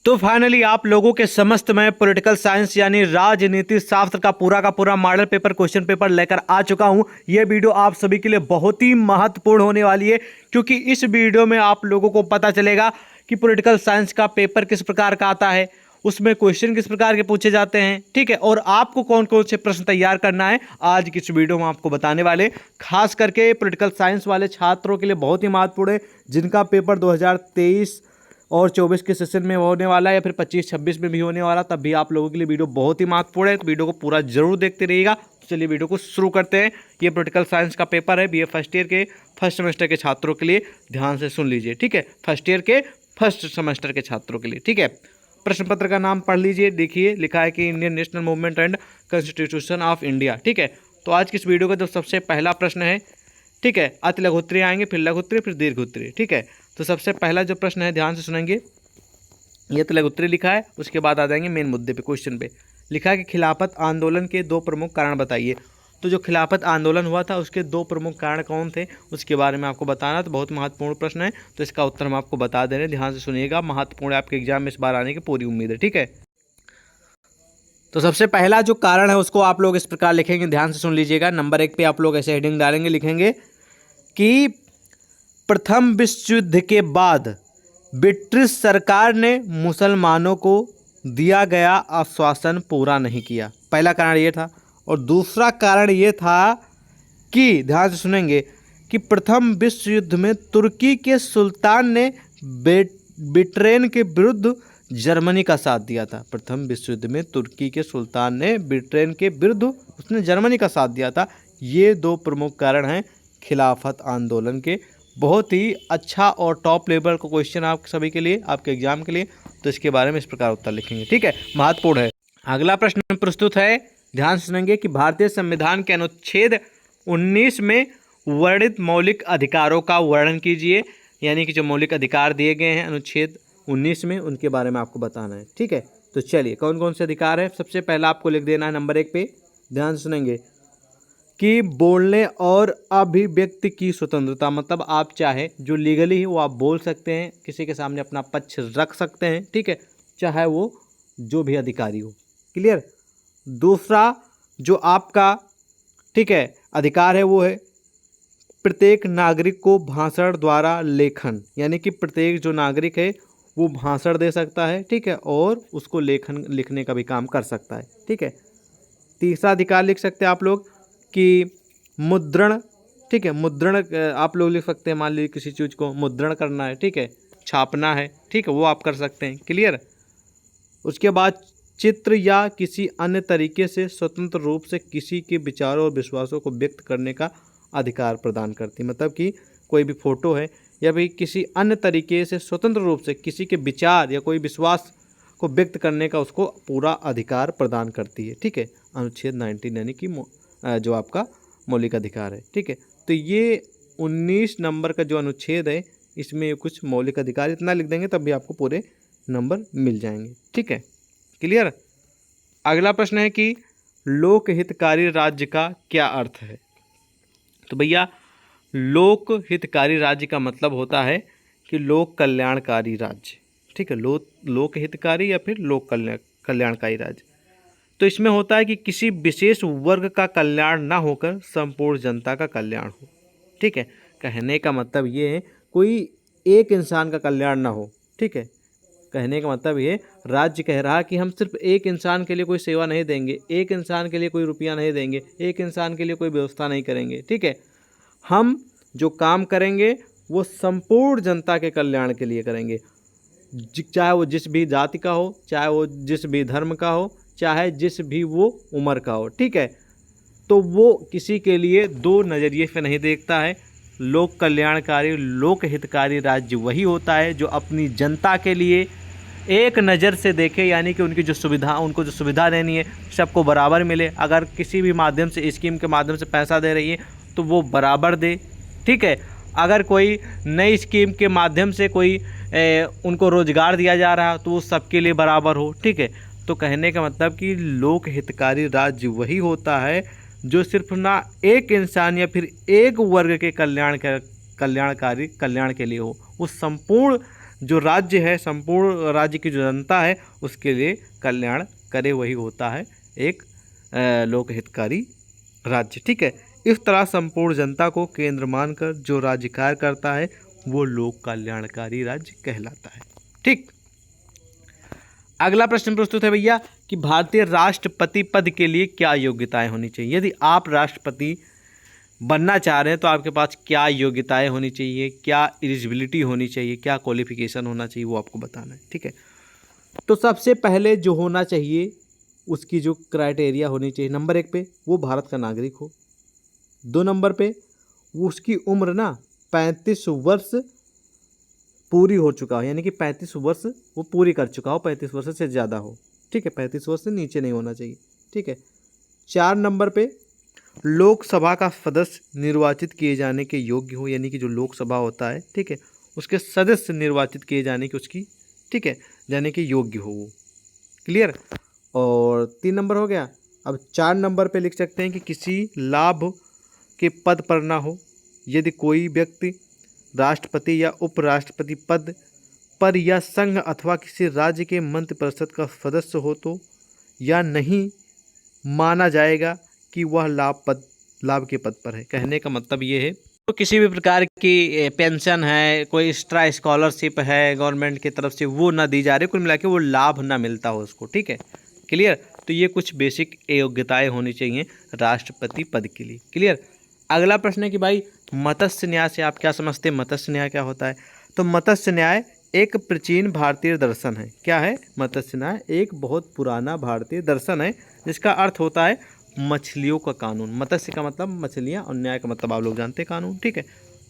तो फाइनली आप लोगों के समस्त में पॉलिटिकल साइंस यानी राजनीति शास्त्र का पूरा मॉडल पेपर क्वेश्चन पेपर लेकर आ चुका हूं। यह वीडियो आप सभी के लिए बहुत ही महत्वपूर्ण होने वाली है, क्योंकि इस वीडियो में आप लोगों को पता चलेगा कि पॉलिटिकल साइंस का पेपर किस प्रकार का आता है, उसमें क्वेश्चन किस प्रकार के पूछे जाते हैं, ठीक है, और आपको कौन कौन से प्रश्न तैयार करना है आज की इस वीडियो में आपको बताने वाले। खास करके पॉलिटिकल साइंस वाले छात्रों के लिए बहुत ही महत्वपूर्ण है, जिनका पेपर 2023 और 24 के सेशन में होने वाला है या फिर 25-26 में भी होने वाला, तब भी आप लोगों के लिए वीडियो बहुत ही महत्वपूर्ण है। तो वीडियो को पूरा जरूर देखते रहिएगा। तो चलिए वीडियो को शुरू करते हैं। ये पॉलिटिकल साइंस का पेपर है, बीए फर्स्ट ईयर के फर्स्ट सेमेस्टर के छात्रों के लिए, ध्यान से सुन लीजिए, ठीक है। फर्स्ट ईयर के फर्स्ट सेमेस्टर के छात्रों के लिए, ठीक है। प्रश्न पत्र का नाम पढ़ लीजिए। देखिए लिखा है कि Indian national movement and constitution of India, ठीक है। तो आज की इस वीडियो का जो सबसे पहला प्रश्न है, ठीक है, अति लघु उत्तरीय आएंगे, फिर लघु उत्तरीय, फिर दीर्घ उत्तरीय, ठीक है। तो सबसे पहला जो प्रश्न है ध्यान से सुनेंगे। ये तो लघु उत्तरीय लिखा है, उसके बाद आ जाएंगे मेन मुद्दे पे, क्वेश्चन पे। लिखा है कि खिलाफत आंदोलन के दो प्रमुख कारण बताइए। तो जो खिलाफत आंदोलन हुआ था उसके दो प्रमुख कारण कौन थे, उसके बारे में आपको बताना। तो बहुत महत्वपूर्ण प्रश्न है, तो इसका उत्तर हम आपको बता दे रहे हैं, ध्यान से सुनिएगा। महत्वपूर्ण है, आपके एग्जाम में इस बार आने की पूरी उम्मीद है, ठीक है। तो सबसे पहला जो कारण है उसको आप लोग इस प्रकार लिखेंगे, ध्यान से सुन लीजिएगा। नंबर 1 पे आप लोग ऐसे हेडिंग डालेंगे, लिखेंगे कि प्रथम विश्व युद्ध के बाद ब्रिटिश सरकार ने मुसलमानों को दिया गया आश्वासन पूरा नहीं किया। पहला कारण ये था। और दूसरा कारण ये था कि, ध्यान से सुनेंगे, कि प्रथम विश्व युद्ध में तुर्की के सुल्तान ने ब्रिटेन के विरुद्ध जर्मनी का साथ दिया था। प्रथम विश्व युद्ध में तुर्की के सुल्तान ने ब्रिटेन के विरुद्ध उसने जर्मनी का साथ दिया था। ये दो प्रमुख कारण हैं खिलाफत आंदोलन के। बहुत ही अच्छा और टॉप लेवल का क्वेश्चन आप सभी के लिए, आपके एग्जाम के लिए। तो इसके बारे में इस प्रकार उत्तर लिखेंगे, ठीक है, महत्वपूर्ण है। अगला प्रश्न प्रस्तुत है, ध्यान से सुनेंगे कि भारतीय संविधान के अनुच्छेद 19 में वर्णित मौलिक अधिकारों का वर्णन कीजिए। यानी कि जो मौलिक अधिकार दिए गए हैं अनुच्छेद 19 में, उनके बारे में आपको बताना है, ठीक है। तो चलिए कौन कौन से अधिकार है, सबसे पहला आपको लिख देना है नंबर 1 पे, ध्यान से सुनेंगे, कि बोलने और अभिव्यक्ति की स्वतंत्रता। मतलब आप चाहे जो लीगली है वो आप बोल सकते हैं, किसी के सामने अपना पक्ष रख सकते हैं, ठीक है, चाहे वो जो भी अधिकारी हो, क्लियर। दूसरा जो आपका, ठीक है, अधिकार है वो है प्रत्येक नागरिक को भाषण द्वारा लेखन। यानी कि प्रत्येक जो नागरिक है वो भाषण दे सकता है, ठीक है, और उसको लिखने का भी काम कर सकता है, ठीक है। तीसरा अधिकार लिख सकते हैं आप लोग कि मुद्रण, ठीक है, मुद्रण आप लोग लिख सकते हैं। मान लीजिए किसी चीज़ को मुद्रण करना है, ठीक है, छापना है, ठीक है, वो आप कर सकते हैं, क्लियर। उसके बाद चित्र या किसी अन्य तरीके से स्वतंत्र रूप से किसी के विचारों और विश्वासों को व्यक्त करने का अधिकार प्रदान करती है। मतलब कि कोई भी फोटो है या भी किसी अन्य तरीके से स्वतंत्र रूप से किसी के विचार या कोई विश्वास को व्यक्त करने का उसको पूरा अधिकार प्रदान करती है, ठीक है, अनुच्छेद 19 यानी कि जो आपका मौलिक अधिकार है, ठीक है। तो ये 19 नंबर का जो अनुच्छेद है, इसमें कुछ मौलिक अधिकार, इतना लिख देंगे तब भी आपको पूरे नंबर मिल जाएंगे, ठीक है, क्लियर। अगला प्रश्न है कि लोक हितकारी राज्य का क्या अर्थ है। तो भैया लोक हितकारी राज्य का मतलब होता है कि लोक कल्याणकारी राज्य, ठीक है, लोक हितकारी या फिर लोक कल्याणकारी राज्य। तो इसमें होता है कि किसी विशेष वर्ग का कल्याण ना होकर संपूर्ण जनता का कल्याण हो, ठीक है। कहने का मतलब ये है कोई एक इंसान का कल्याण ना हो, ठीक है। कहने का मतलब ये राज्य कह रहा है कि हम सिर्फ एक इंसान के लिए कोई सेवा नहीं देंगे, एक इंसान के लिए कोई रुपया नहीं देंगे, एक इंसान के लिए कोई व्यवस्था नहीं करेंगे, ठीक है। हम जो काम करेंगे वो संपूर्ण जनता के कल्याण के लिए करेंगे, चाहे वो जिस भी जाति का हो, चाहे वो जिस भी धर्म का हो, चाहे जिस भी वो उम्र का हो, ठीक है। तो वो किसी के लिए दो नज़रिए से नहीं देखता है। लोक कल्याणकारी लोक हितकारी राज्य वही होता है जो अपनी जनता के लिए एक नज़र से देखे, यानी कि उनकी जो सुविधा, उनको जो सुविधा देनी है सबको बराबर मिले। अगर किसी भी माध्यम से, स्कीम के माध्यम से पैसा दे रही है तो वो बराबर दे, ठीक है। अगर कोई नई स्कीम के माध्यम से कोई उनको रोजगार दिया जा रहा है तो वो सबके लिए बराबर हो, ठीक है। तो कहने का मतलब कि लोक हितकारी राज्य वही होता है जो सिर्फ ना एक इंसान या फिर एक वर्ग के कल्याण के लिए हो, वो संपूर्ण जो राज्य है, संपूर्ण राज्य की जो जनता है उसके लिए कल्याण करे, वही होता है एक लोक हितकारी राज्य। ठीक है, इस तरह संपूर्ण जनता को केंद्र मानकर जो राज्य कार्य करता है वो लोक कल्याणकारी राज्य कहलाता है। ठीक, अगला प्रश्न प्रस्तुत है भैया कि भारतीय राष्ट्रपति पद के लिए क्या योग्यताएं होनी चाहिए। यदि आप राष्ट्रपति बनना चाह रहे हैं तो आपके पास क्या योग्यताएं होनी चाहिए, क्या एलिजिबिलिटी होनी चाहिए, क्या क्वालिफिकेशन होना चाहिए, वो आपको बताना है। ठीक है, तो सबसे पहले जो होना चाहिए उसकी जो क्राइटेरिया होनी चाहिए, नंबर 1 पे वो भारत का नागरिक हो। 2 नंबर पे उसकी उम्र ना 35 वर्ष पूरी हो चुका हो, यानी कि 35 वर्ष वो पूरी कर चुका हो, 35 वर्ष से ज़्यादा हो। ठीक है, 35 वर्ष से नीचे नहीं होना चाहिए। ठीक है, 4 नंबर पे लोकसभा का सदस्य निर्वाचित किए जाने के योग्य हो, यानी कि जो लोकसभा होता है, ठीक है, उसके सदस्य निर्वाचित किए जाने की उसकी, ठीक है, जाने के योग्य हो वो। क्लियर। और 3 नंबर हो गया। अब 4 नंबर पे लिख सकते हैं कि किसी लाभ के पद पर ना हो। यदि कोई व्यक्ति राष्ट्रपति या उपराष्ट्रपति पद पर या संघ अथवा किसी राज्य के मंत्रिपरिषद का सदस्य हो तो या नहीं माना जाएगा कि वह लाभ के पद पर है। कहने का मतलब ये है तो किसी भी प्रकार की पेंशन है, कोई एक्स्ट्रा स्कॉलरशिप है गवर्नमेंट की तरफ से, वो ना दी जा रही, कुल मिला के वो लाभ ना मिलता हो उसको। ठीक है, क्लियर। तो ये कुछ बेसिक योग्यताएं होनी चाहिए राष्ट्रपति पद के लिए। क्लियर। अगला प्रश्न है कि भाई मत्स्य न्याय से आप क्या समझते हैं, मत्स्य न्याय क्या होता है। तो मत्स्य न्याय एक प्राचीन भारतीय दर्शन है। क्या है? मत्स्य न्याय एक बहुत पुराना भारतीय दर्शन है जिसका अर्थ होता है मछलियों का कानून। मत्स्य का मतलब मछलियाँ और न्याय का मतलब आप लोग जानते हैं कानून। ठीक है,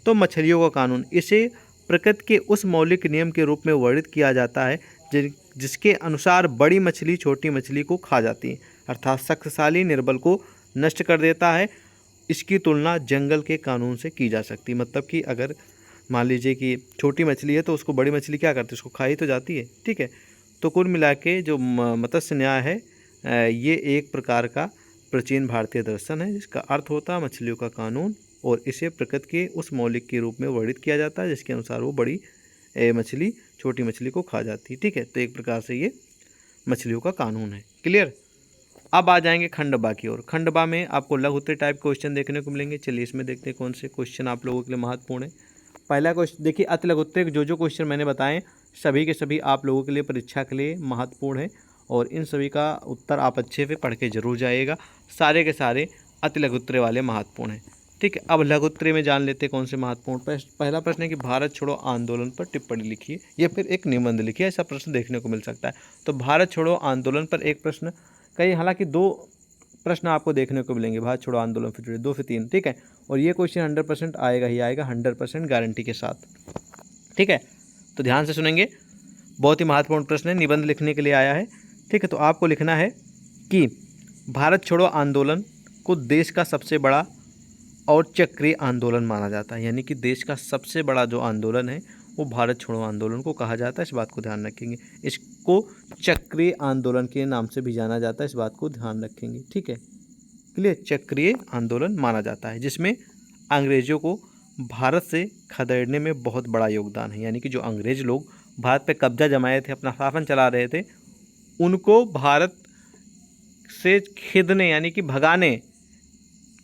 तो मछलियों का कानून, इसे प्रकृति के उस मौलिक नियम के रूप में वर्णित किया जाता है जिसके अनुसार बड़ी मछली छोटी मछली को खा जाती है, अर्थात शक्तिशाली निर्बल को नष्ट कर देता है। इसकी तुलना जंगल के कानून से की जा सकती है। मतलब कि अगर मान लीजिए कि छोटी मछली है तो उसको बड़ी मछली क्या करती है, उसको खाई तो जाती है। ठीक है, तो कुल मिला के जो मत्स्य न्याय है ये एक प्रकार का प्राचीन भारतीय दर्शन है जिसका अर्थ होता है मछलियों का कानून, और इसे प्रकृति के उस मौलिक के रूप में वर्णित किया जाता है जिसके अनुसार वो बड़ी मछली छोटी मछली को खा जाती है। ठीक है, तो एक प्रकार से ये मछलियों का कानून है। क्लियर। अब आ जाएंगे खंडबा की ओर। खंडबा में आपको लघु उत्तरीय टाइप क्वेश्चन देखने को मिलेंगे। चलिए इसमें देखते हैं कौन से क्वेश्चन आप लोगों के लिए महत्वपूर्ण है। पहला क्वेश्चन देखिए, अति लघु उत्तरीय जो क्वेश्चन मैंने बताए सभी के सभी आप लोगों के लिए परीक्षा के लिए महत्वपूर्ण है और इन सभी का उत्तर आप अच्छे से पढ़ के जरूर जाइएगा। सारे के सारे अति लघु उत्तरीय वाले महत्वपूर्ण हैं। ठीक है, अब लघु उत्तरीय में जान लेते हैं कौन से महत्वपूर्ण। पहला प्रश्न है कि भारत छोड़ो आंदोलन पर टिप्पणी लिखिए या फिर एक निबंध लिखिए, ऐसा प्रश्न देखने को मिल सकता है। तो भारत छोड़ो आंदोलन पर एक प्रश्न, कई हालांकि 2 प्रश्न आपको देखने को मिलेंगे भारत छोड़ो आंदोलन से जुड़े, 2 से 3। ठीक है, और ये क्वेश्चन 100% आएगा ही आएगा, 100% गारंटी के साथ। ठीक है, तो ध्यान से सुनेंगे, बहुत ही महत्वपूर्ण प्रश्न है, निबंध लिखने के लिए आया है। ठीक है, तो आपको लिखना है कि भारत छोड़ो आंदोलन को देश का सबसे बड़ा और चक्रीय आंदोलन माना जाता है, यानी कि देश का सबसे बड़ा जो आंदोलन है वो भारत छोड़ो आंदोलन को कहा जाता है। इस बात को ध्यान रखेंगे। इसको चक्रीय आंदोलन के नाम से भी जाना जाता है, इस बात को ध्यान रखेंगे। ठीक है, क्लियर। चक्रीय आंदोलन माना जाता है जिसमें अंग्रेजों को भारत से खदेड़ने में बहुत बड़ा योगदान है, यानी कि जो अंग्रेज लोग भारत पे कब्जा जमाए थे, अपना शासन चला रहे थे, उनको भारत से खिदने यानी कि भगाने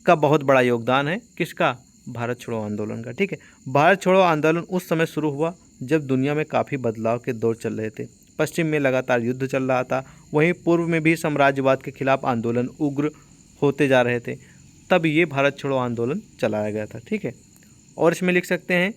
का बहुत बड़ा योगदान है। किसका? भारत छोड़ो आंदोलन का। ठीक है, भारत छोड़ो आंदोलन उस समय शुरू हुआ जब दुनिया में काफ़ी बदलाव के दौर चल रहे थे। पश्चिम में लगातार युद्ध चल रहा था, वहीं पूर्व में भी साम्राज्यवाद के खिलाफ आंदोलन उग्र होते जा रहे थे। तब ये भारत छोड़ो आंदोलन चलाया गया था। ठीक है, और इसमें लिख सकते हैं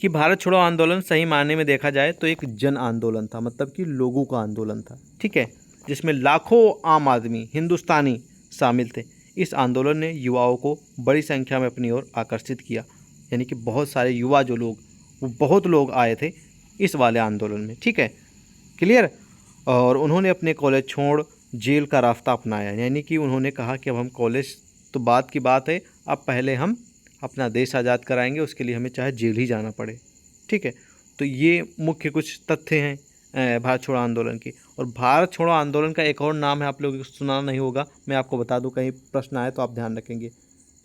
कि भारत छोड़ो आंदोलन सही मायने में देखा जाए तो एक जन आंदोलन था, मतलब कि लोगों का आंदोलन था। ठीक है, जिसमें लाखों आम आदमी हिंदुस्तानी शामिल थे। इस आंदोलन ने युवाओं को बड़ी संख्या में अपनी ओर आकर्षित किया, यानी कि बहुत सारे युवा जो लोग, वो बहुत लोग आए थे इस वाले आंदोलन में। ठीक है, क्लियर। और उन्होंने अपने कॉलेज छोड़ जेल का रास्ता अपनाया, यानी कि उन्होंने कहा कि अब हम कॉलेज तो बात की बात है, अब पहले हम अपना देश आज़ाद कराएंगे, उसके लिए हमें चाहे जेल ही जाना पड़े। ठीक है, तो ये मुख्य कुछ तथ्य हैं भारत छोड़ो आंदोलन की। और भारत छोड़ो आंदोलन का एक और नाम है, आप लोगों को सुना नहीं होगा, मैं आपको बता दूं, कहीं प्रश्न आए तो आप ध्यान रखेंगे।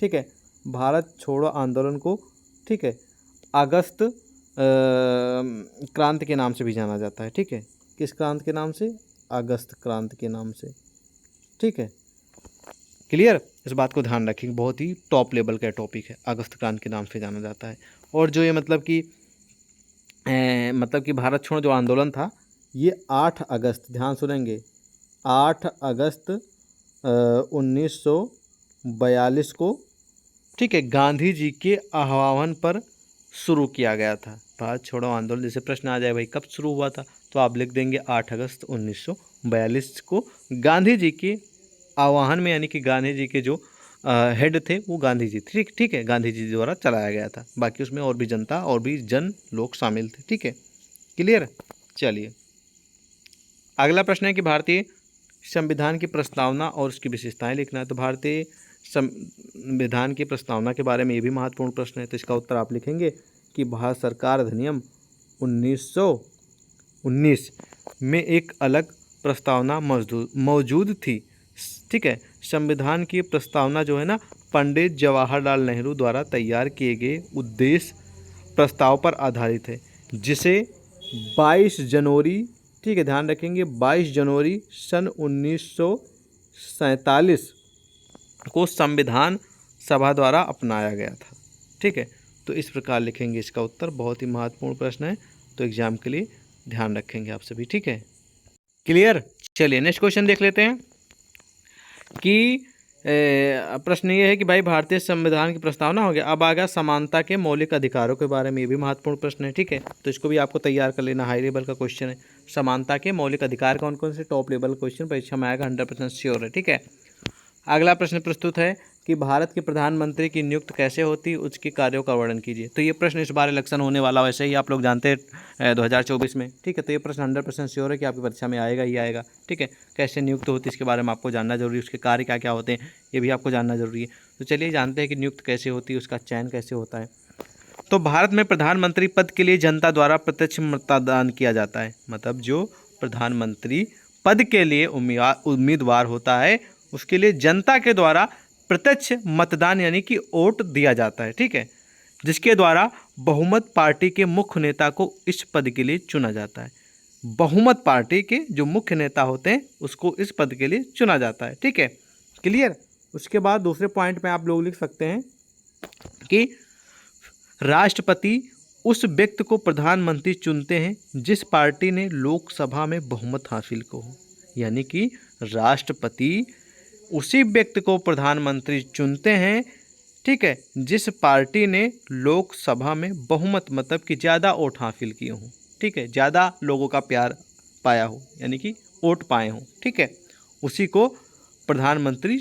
ठीक है, भारत छोड़ो आंदोलन को, ठीक है, अगस्त क्रांति के नाम से भी जाना जाता है। ठीक है, किस क्रांति के नाम से? अगस्त क्रांति के नाम से। ठीक है, क्लियर? इस बात को ध्यान रखेंगे, बहुत ही टॉप लेवल का टॉपिक है, अगस्त क्रांति के नाम से जाना जाता है। और जो ये मतलब कि भारत छोड़ो जो आंदोलन था, ये 8 अगस्त, ध्यान सुनेंगे, 8 अगस्त 1942 को, ठीक है, गांधी जी के आह्वान पर शुरू किया गया था। भारत छोड़ो आंदोलन, जैसे प्रश्न आ जाए भाई कब शुरू हुआ था, तो आप लिख देंगे 8 अगस्त 1942 को गांधी जी के आह्वान में, यानी कि गांधी जी के जो हेड थे वो गांधी जी थे। ठीक है, गांधी जी द्वारा चलाया गया था। बाकी उसमें और भी जनता और भी जन लोग शामिल थे। ठीक है, क्लियर? चलिए अगला प्रश्न है कि भारतीय संविधान की प्रस्तावना और उसकी विशेषताएं लिखना है। तो भारतीय संविधान की प्रस्तावना के बारे में ये भी महत्वपूर्ण प्रश्न है। तो इसका उत्तर आप लिखेंगे कि भारत सरकार अधिनियम 1919 में एक अलग प्रस्तावना मौजूद थी। ठीक है, संविधान की प्रस्तावना जो है ना, पंडित जवाहरलाल नेहरू द्वारा तैयार किए गए उद्देश्य प्रस्ताव पर आधारित है, जिसे 22 जनवरी, ठीक है ध्यान रखेंगे, 22 जनवरी सन 1947 को संविधान सभा द्वारा अपनाया गया था। ठीक है, तो इस प्रकार लिखेंगे इसका उत्तर। बहुत ही महत्वपूर्ण प्रश्न है, तो एग्जाम के लिए ध्यान रखेंगे आप सभी। ठीक है, क्लियर? चलिए नेक्स्ट क्वेश्चन देख लेते हैं कि प्रश्न ये है कि भाई भारतीय संविधान की प्रस्तावना हो गया, अब आ गया समानता के मौलिक अधिकारों के बारे में। ये भी महत्वपूर्ण प्रश्न है। ठीक है, तो इसको भी आपको तैयार कर लेना, हाई लेवल का क्वेश्चन है। समानता के मौलिक अधिकार कौन कौन से? टॉप लेवल क्वेश्चन परीक्षा में आएगा, 100% श्योर है। ठीक है, अगला प्रश्न प्रस्तुत है कि भारत के प्रधानमंत्री की नियुक्ति कैसे होती है, उसके कार्यों का वर्णन कीजिए। तो ये प्रश्न इस बार इलेक्शन होने वाला, वैसे ही आप लोग जानते हैं 2024 में। ठीक है, तो ये प्रश्न 100% श्योर है कि आपकी परीक्षा में आएगा ही आएगा। ठीक है, कैसे नियुक्त होती है इसके बारे में आपको जानना जरूरी है, उसके कार्य क्या क्या होते हैं ये भी आपको जानना जरूरी है। तो चलिए जानते हैं कि नियुक्त कैसे होती है, उसका चयन कैसे होता है। तो भारत में प्रधानमंत्री पद के लिए जनता द्वारा प्रत्यक्ष मतदान किया जाता है। मतलब जो प्रधानमंत्री पद के लिए उम्मीदवार होता है, उसके लिए जनता के द्वारा प्रत्यक्ष मतदान यानी कि वोट दिया जाता है। ठीक है, जिसके द्वारा बहुमत पार्टी के मुख्य नेता को इस पद के लिए चुना जाता है। बहुमत पार्टी के जो मुख्य नेता होते हैं उसको इस पद के लिए चुना जाता है। ठीक है, क्लियर? उसके बाद दूसरे पॉइंट में आप लोग लिख सकते हैं कि राष्ट्रपति उस व्यक्ति को प्रधानमंत्री चुनते हैं जिस पार्टी ने लोकसभा में बहुमत हासिल को हो। यानी कि राष्ट्रपति उसी व्यक्ति को प्रधानमंत्री चुनते हैं, ठीक है, जिस पार्टी ने लोकसभा में बहुमत मतलब कि ज़्यादा वोट हासिल किए हों। ठीक है, ज़्यादा लोगों का प्यार पाया हो, यानी कि वोट पाए हों। ठीक है, उसी को प्रधानमंत्री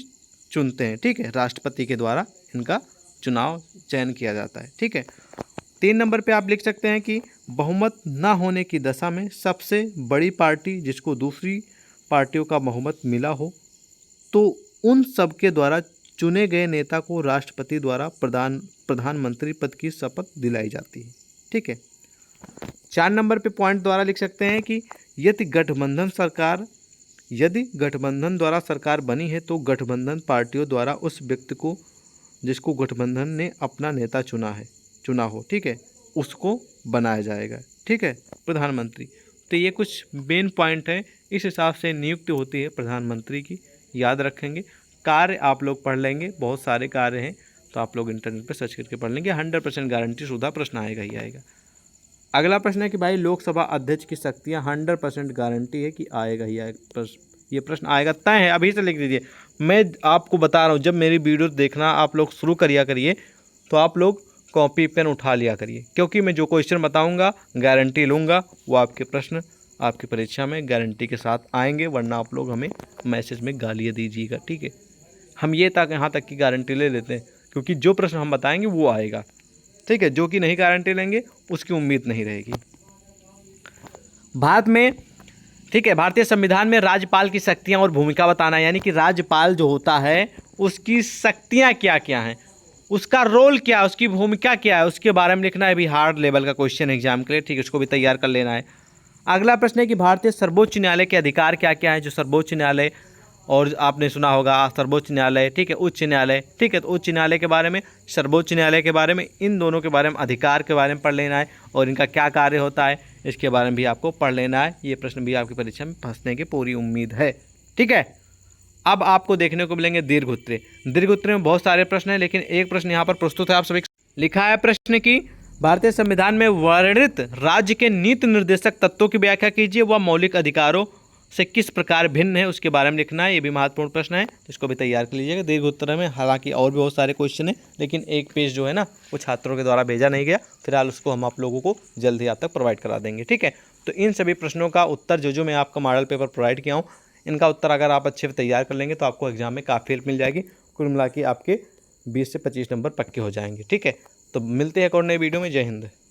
चुनते हैं। ठीक है, राष्ट्रपति के द्वारा इनका चुनाव चयन किया जाता है। ठीक है, 3 नंबर पे आप लिख सकते हैं कि बहुमत न होने की दशा में सबसे बड़ी पार्टी जिसको दूसरी पार्टियों का बहुमत मिला हो, तो उन सब के द्वारा चुने गए नेता को राष्ट्रपति द्वारा प्रधानमंत्री पद की शपथ दिलाई जाती है। ठीक है, 4 नंबर पे पॉइंट द्वारा लिख सकते हैं कि यदि गठबंधन द्वारा सरकार बनी है तो गठबंधन पार्टियों द्वारा उस व्यक्ति को जिसको गठबंधन ने अपना नेता चुना हो, ठीक है, उसको बनाया जाएगा। ठीक है, प्रधानमंत्री। तो ये कुछ मेन पॉइंट है, इस हिसाब से नियुक्ति होती है प्रधानमंत्री की, याद रखेंगे। कार्य आप लोग पढ़ लेंगे, बहुत सारे कार्य हैं, तो आप लोग इंटरनेट पर सर्च करके पढ़ लेंगे। 100% गारंटी शुदा प्रश्न आएगा ही आएगा। अगला प्रश्न है कि भाई लोकसभा अध्यक्ष की शक्तियाँ, 100% गारंटी है कि आएगा ही आएगा। ये प्रश्न आएगा, तय है, अभी से लिख दीजिए। मैं आपको बता रहा हूँ, जब मेरी वीडियो देखना आप लोग शुरू करिया करिए तो आप लोग कॉपी पेन उठा लिया करिए, क्योंकि मैं जो क्वेश्चन बताऊँगा गारंटी लूँगा वो आपके प्रश्न आपकी परीक्षा में गारंटी के साथ आएंगे, वरना आप लोग हमें मैसेज में गालियाँ दीजिएगा। ठीक है, हम ये तक यहाँ तक की गारंटी ले लेते हैं, क्योंकि जो प्रश्न हम बताएंगे वो आएगा। ठीक है, जो कि नहीं गारंटी लेंगे उसकी उम्मीद नहीं रहेगी। भारत में, ठीक है, भारतीय संविधान में राज्यपाल की शक्तियाँ और भूमिका बताना, यानी कि राज्यपाल जो होता है उसकी शक्तियाँ क्या क्या हैं, उसका रोल क्या है, उसकी भूमिका क्या है, उसके बारे में लिखना है। भी हार्ड लेवल का क्वेश्चन एग्जाम के लिए। ठीक है, इसको भी तैयार कर लेना है। अगला प्रश्न है कि भारतीय सर्वोच्च न्यायालय के अधिकार क्या क्या है। जो सर्वोच्च न्यायालय और आपने सुना होगा सर्वोच्च न्यायालय, ठीक है, उच्च न्यायालय, ठीक है। तो उच्च न्यायालय के बारे में, सर्वोच्च न्यायालय के बारे में, इन दोनों के बारे में, अधिकार के बारे में पढ़ लेना है और इनका क्या कार्य होता है इसके बारे में भी आपको पढ़ लेना है। ये प्रश्न भी आपकी परीक्षा में फंसने की पूरी उम्मीद है, ठीक है। अब आपको देखने को मिलेंगे दीर्घ उत्तरे। दीर्घ उत्तरे में बहुत सारे प्रश्न हैं, लेकिन एक प्रश्न यहाँ पर प्रस्तुत है आप सभी। लिखा है प्रश्न की भारतीय संविधान में वर्णित राज्य के नीति निर्देशक तत्वों की व्याख्या कीजिए, वह मौलिक अधिकारों से किस प्रकार भिन्न है उसके बारे में लिखना है। ये भी महत्वपूर्ण प्रश्न है, इसको भी तैयार कर लीजिएगा। दीर्घ उत्तर में हालांकि और भी बहुत सारे क्वेश्चन है, लेकिन एक पेज जो है ना वो छात्रों के द्वारा भेजा नहीं गया, फिलहाल उसको हम आप लोगों को जल्द ही आप तक प्रोवाइड करा देंगे, ठीक है। तो इन सभी प्रश्नों का उत्तर जो मैं आपका मॉडल पेपर प्रोवाइड किया हूँ, इनका उत्तर अगर आप अच्छे से तैयार कर लेंगे तो आपको एग्जाम में काफ़ी हेल्प मिल जाएगी। कुल मिला के आपके 20 से 25 नंबर पक्के हो जाएंगे, ठीक है। तो मिलते हैं एक और नई वीडियो में। जय हिंद।